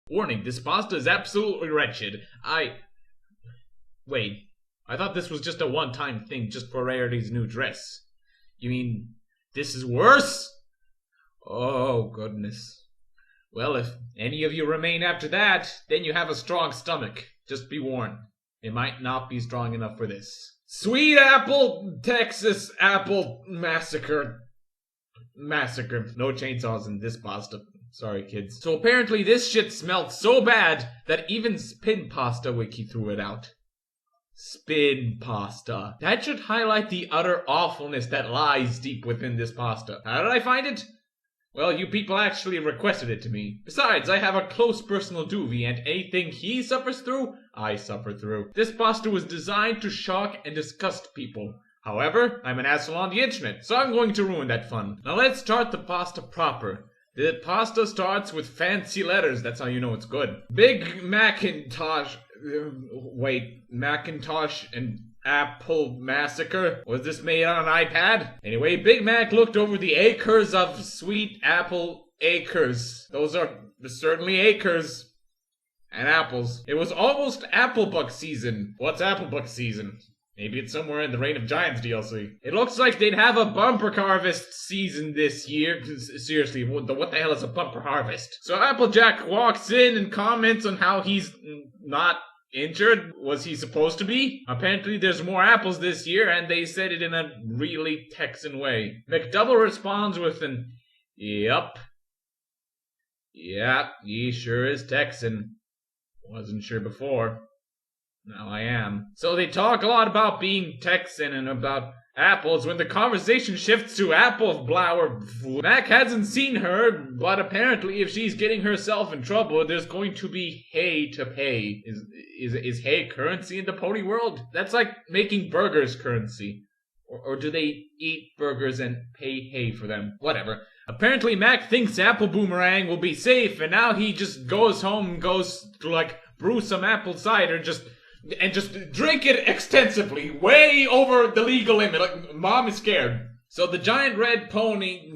Warning, this pasta is absolutely wretched. Wait, I thought this was just a one-time thing just for Rarity's new dress. You mean, this is worse? Oh, goodness. Well, if any of you remain after that, then you have a strong stomach. Just be warned, it might not be strong enough for this. Sweet apple, Texas apple massacre. Massacre. No chainsaws in this pasta. Sorry, kids. So apparently this shit smelled so bad that even spin pasta wiki threw it out. Spin pasta. That should highlight the utter awfulness that lies deep within this pasta. How did I find it? Well, you people actually requested it to me. Besides, I have a close personal doobie, and anything he suffers through, I suffer through. This pasta was designed to shock and disgust people. However, I'm an asshole on the internet, so I'm going to ruin that fun. Now let's start the pasta proper. The pasta starts with fancy letters, that's how you know it's good. Big Macintosh... Macintosh and Apple Massacre? Was this made on an iPad? Anyway, Big Mac looked over the acres of sweet apple acres. Those are certainly acres. And apples. It was almost Applebuck season. What's Applebuck season? Maybe it's somewhere in the Reign of Giants DLC. It looks like they'd have a bumper harvest season this year. Seriously, what the hell is a bumper harvest? So Applejack walks in and comments on how he's not injured. Was he supposed to be? Apparently there's more apples this year, and they said it in a really Texan way. McDouble responds with an eeyup. Yeah, he sure is Texan. Wasn't sure before. Now I am. So they talk a lot about being Texan and about apples when the conversation shifts to apple flower. Mac hasn't seen her, but apparently if she's getting herself in trouble, there's going to be hay to pay. Is hay currency in the pony world? That's like making burgers currency. Or do they eat burgers and pay hay for them? Whatever. Apparently Mac thinks Apple Boomerang will be safe, and now he just goes home and goes to like brew some apple cider and just drink it extensively, way over the legal limit. Like, Mom is scared. So the giant red pony...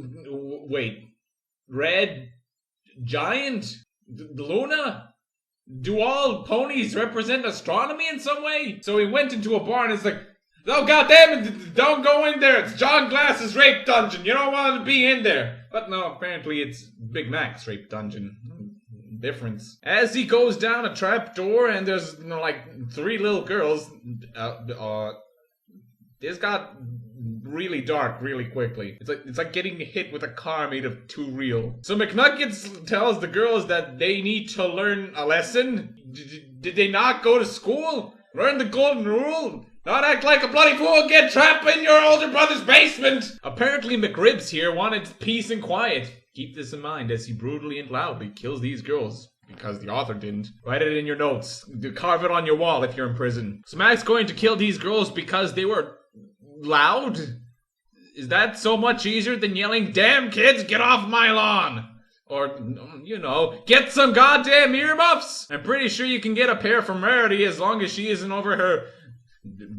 Red giant? Luna? Do all ponies represent astronomy in some way? So he went into a barn and it's like, oh goddamn it, don't go in there. It's John Glass's rape dungeon. You don't want to be in there. But no, apparently it's Big Mac's rape dungeon. Difference. As he goes down a trap door and there's like 3 little girls, this got really dark really quickly. It's like getting hit with a car made of 2 real. So McNuggets tells the girls that they need to learn a lesson. Did they not go to school? Learn the golden rule? Not act like a bloody fool and get trapped in your older brother's basement! Apparently McRibs here wanted peace and quiet. Keep this in mind as he brutally and loudly kills these girls. Because the author didn't. Write it in your notes. Carve it on your wall if you're in prison. So Mac's going to kill these girls because they were loud? Is that so much easier than yelling, damn kids, get off my lawn? Or, you know, get some goddamn earmuffs! I'm pretty sure you can get a pair from Rarity as long as she isn't over her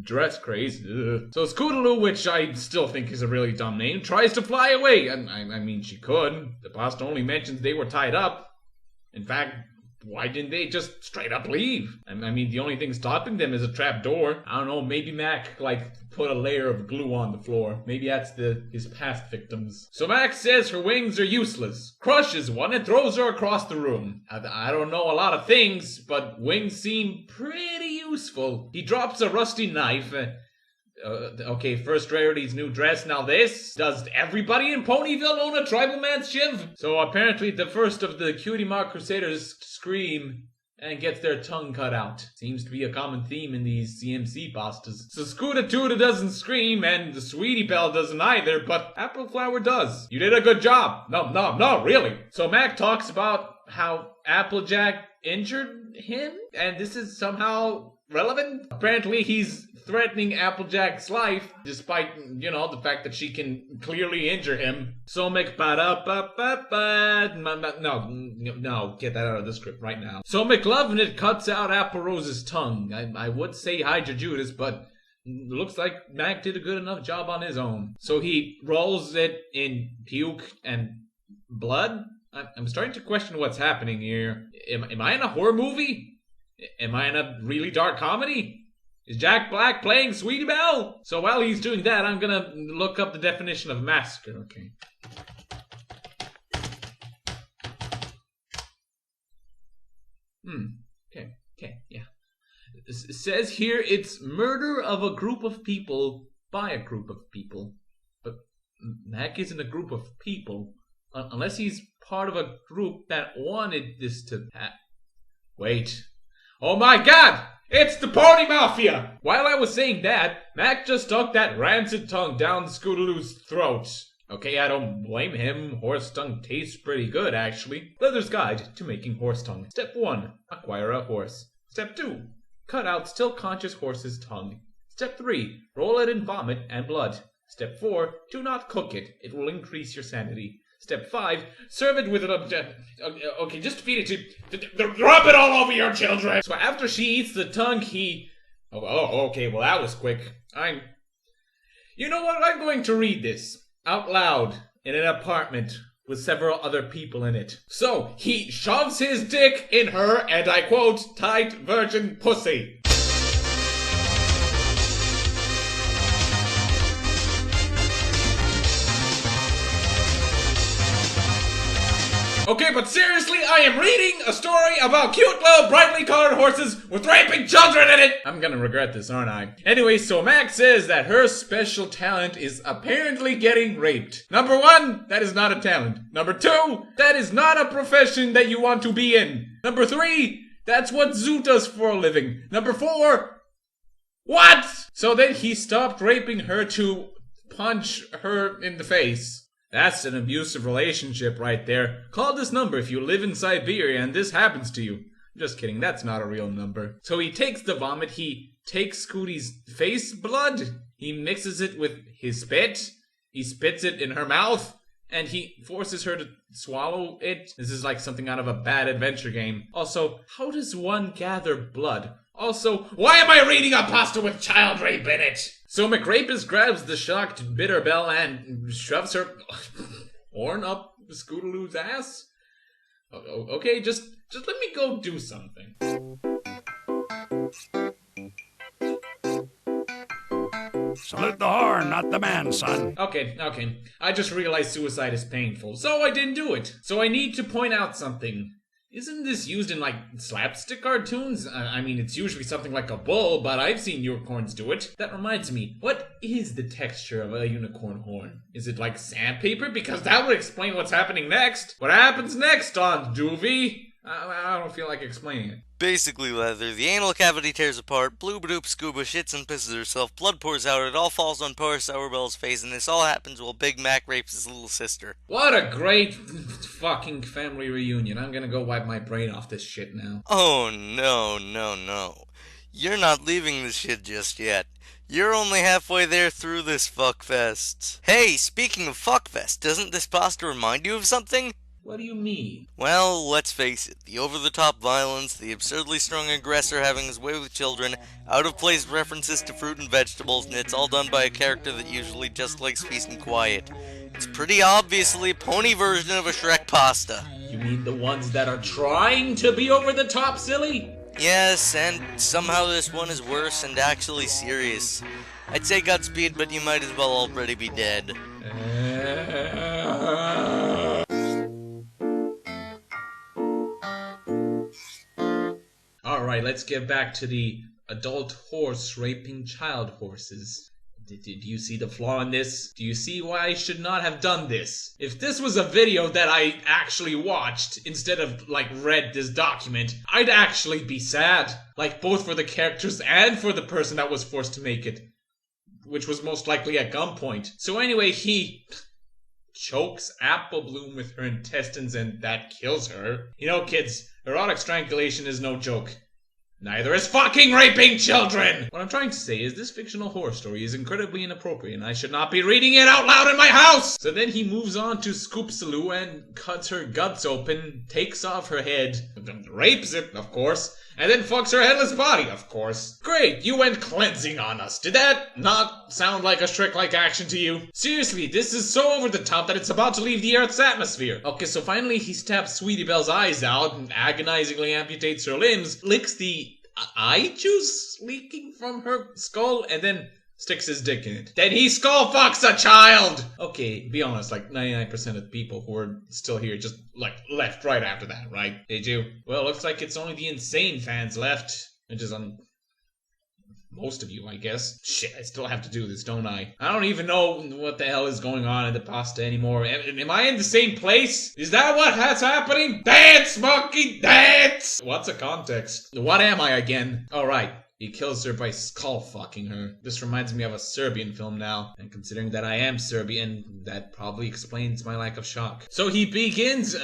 dress craze. Ugh. So Scootaloo, which I still think is a really dumb name, tries to fly away. I mean, she could. The past only mentions they were tied up. In fact, why didn't they just straight up leave? I mean, the only thing stopping them is a trap door. I don't know, maybe Mac, put a layer of glue on the floor. Maybe that's his past victims. So Mac says her wings are useless, crushes one and throws her across the room. I don't know a lot of things, but wings seem pretty useful. He drops a rusty knife. Okay, first Rarity's new dress, now this. Does everybody in Ponyville own a tribal man's shiv? So apparently the first of the Cutie Mark Crusaders scream and gets their tongue cut out. Seems to be a common theme in these CMC pastas. So Scootatooda doesn't scream and the Sweetie Belle doesn't either, but Apple Flower does. You did a good job. No, really. So Mac talks about how Applejack injured him, and this is somehow relevant. Apparently he's threatening Applejack's life, despite, the fact that she can clearly injure him. So no, get that out of the script right now. So McLovenett cuts out Apple Rose's tongue. I would say Hydra Judas, but looks like Mac did a good enough job on his own. So he rolls it in puke and blood, I'm starting to question what's happening here. Am I in a horror movie? Am I in a really dark comedy? Is Jack Black playing Sweetie Belle? So while he's doing that, I'm gonna look up the definition of massacre, okay? Okay, yeah. It says here it's murder of a group of people by a group of people. But Mac isn't a group of people. Unless he's part of a group that wanted this to happen. Wait. Oh my god! It's the Pony Mafia! While I was saying that, Mac just stuck that rancid tongue down Scootaloo's throat. Okay, I don't blame him. Horse tongue tastes pretty good, actually. Leather's Guide to Making Horse Tongue. Step 1. Acquire a horse. Step 2. Cut out still conscious horse's tongue. Step 3. Roll it in vomit and blood. Step 4. Do not cook it. It will increase your sanity. Step 5. Serve it with an okay, just feed it to rub it all over your children. So after she eats the tongue, he... Oh, okay, well that was quick. You know what? I'm going to read this out loud in an apartment with several other people in it. So, he shoves his dick in her, and I quote, tight virgin pussy. Okay, but seriously, I am reading a story about cute little brightly colored horses with raping children in it! I'm gonna regret this, aren't I? Anyway, so Max says that her special talent is apparently getting raped. Number 1, that is not a talent. Number 2, that is not a profession that you want to be in. Number 3, that's what Zoo does for a living. Number 4, what? So then he stopped raping her to punch her in the face. That's an abusive relationship right there. Call this number if you live in Siberia and this happens to you. Just kidding, that's not a real number. So he takes the vomit, he takes Scooty's face blood, he mixes it with his spit, he spits it in her mouth, and he forces her to swallow it. This is like something out of a bad adventure game. Also, how does one gather blood? Also, why am I reading a pasta with child rape in it? So McRapist grabs the shocked Bitterbell and shoves her horn up Scootaloo's ass? Okay, just let me go do something. Salute the horn, not the man, son. Okay. I just realized suicide is painful, so I didn't do it. So I need to point out something. Isn't this used in, like, slapstick cartoons? I mean, it's usually something like a bull, but I've seen unicorns do it. That reminds me, what is the texture of a unicorn horn? Is it like sandpaper? Because that would explain what's happening next. What happens next, Aunt Doovie? I don't feel like explaining it. Basically, Leather, the anal cavity tears apart, Bloobadoop Scuba shits and pisses herself, blood pours out, it all falls on poor Sourbell's face, and this all happens while Big Mac rapes his little sister. What a great fucking family reunion. I'm gonna go wipe my brain off this shit now. Oh, no. You're not leaving this shit just yet. You're only halfway there through this fuckfest. Hey, speaking of fuckfest, doesn't this pasta remind you of something? What do you mean? Well, let's face it, the over-the-top violence, the absurdly strong aggressor having his way with children, out-of-place references to fruit and vegetables, and it's all done by a character that usually just likes peace and quiet. It's pretty obviously a pony version of a Shrek pasta. You mean the ones that are trying to be over-the-top silly? Yes, and somehow this one is worse and actually serious. I'd say Godspeed, but you might as well already be dead. Alright, let's get back to the adult horse raping child horses. Did you see the flaw in this? Do you see why I should not have done this? If this was a video that I actually watched instead of, like, read this document, I'd actually be sad. Like, both for the characters and for the person that was forced to make it. Which was most likely at gunpoint. So anyway, he chokes Apple Bloom with her intestines and that kills her. You know, kids, erotic strangulation is no joke. Neither is fucking raping children! What I'm trying to say is this fictional horror story is incredibly inappropriate and I should not be reading it out loud in my house! So then he moves on to Scoopsaloo and cuts her guts open, takes off her head, rapes it, of course, and then fucks her headless body, of course. Great, you went cleansing on us. Did that not sound like a Shrek-like action to you? Seriously, this is so over the top that it's about to leave the Earth's atmosphere. Okay, so finally he stabs Sweetie Belle's eyes out and agonizingly amputates her limbs, licks the eye juice leaking from her skull, and then sticks his dick in it. Then he skull fucks a child! Okay, be honest, like 99% of the people who are still here just like left right after that, right? Did you? Well, looks like it's only the insane fans left. Which is on most of you, I guess. Shit, I still have to do this, don't I? I don't even know what the hell is going on in the pasta anymore. Am I in the same place? Is that what's happening? Dance, monkey, dance! What's the context? What am I again? Alright. He kills her by skull fucking her. This reminds me of a Serbian film now, and considering that I am Serbian, that probably explains my lack of shock. So he begins,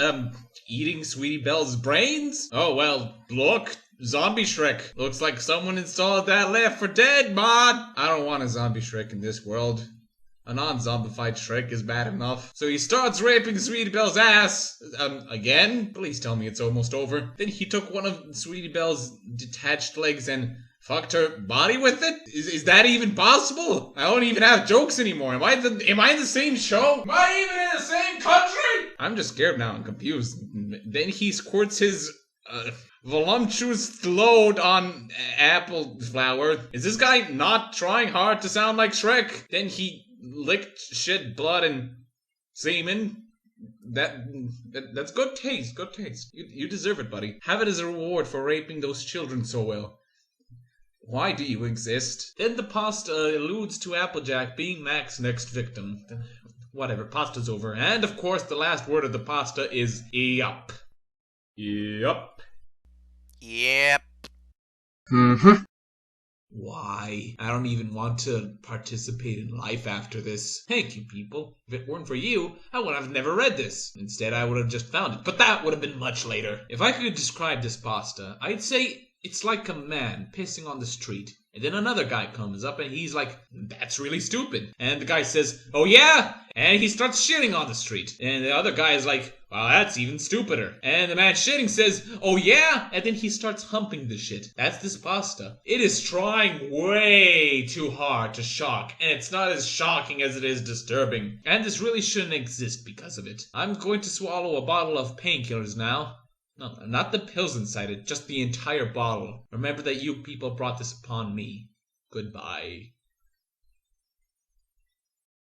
eating Sweetie Belle's brains? Oh well, look, Zombie Shrek. Looks like someone installed that Left 4 Dead mod. I don't want a zombie Shrek in this world. A non-zombified Shrek is bad enough. So he starts raping Sweetie Belle's ass. Again? Please tell me it's almost over. Then he took one of Sweetie Belle's detached legs and fucked her body with it? Is that even possible? I don't even have jokes anymore. Am I in the same show? Am I even in the same country? I'm just scared now and confused. Then he squirts his voluptuous load on apple flour. Is this guy not trying hard to sound like Shrek? Then he licked shit, blood, and semen. That's good taste, good taste. You deserve it, buddy. Have it as a reward for raping those children so well. Why do you exist? Then the pasta alludes to Applejack being Mac's next victim. Whatever, pasta's over. And of course, the last word of the pasta is eeyup. Eeyup. Yep. Mm-hmm. Why? I don't even want to participate in life after this. Thank you, people. If it weren't for you, I would have never read this. Instead, I would have just found it. But that would have been much later. If I could describe this pasta, I'd say it's like a man pissing on the street. And then another guy comes up and he's like, that's really stupid. And the guy says, oh yeah? And he starts shitting on the street. And the other guy is like, well, that's even stupider. And the man shitting says, oh yeah? And then he starts humping the shit. That's this pasta. It is trying way too hard to shock. And it's not as shocking as it is disturbing. And this really shouldn't exist because of it. I'm going to swallow a bottle of painkillers now. No, not the pills inside it, just the entire bottle. Remember that you people brought this upon me. Goodbye.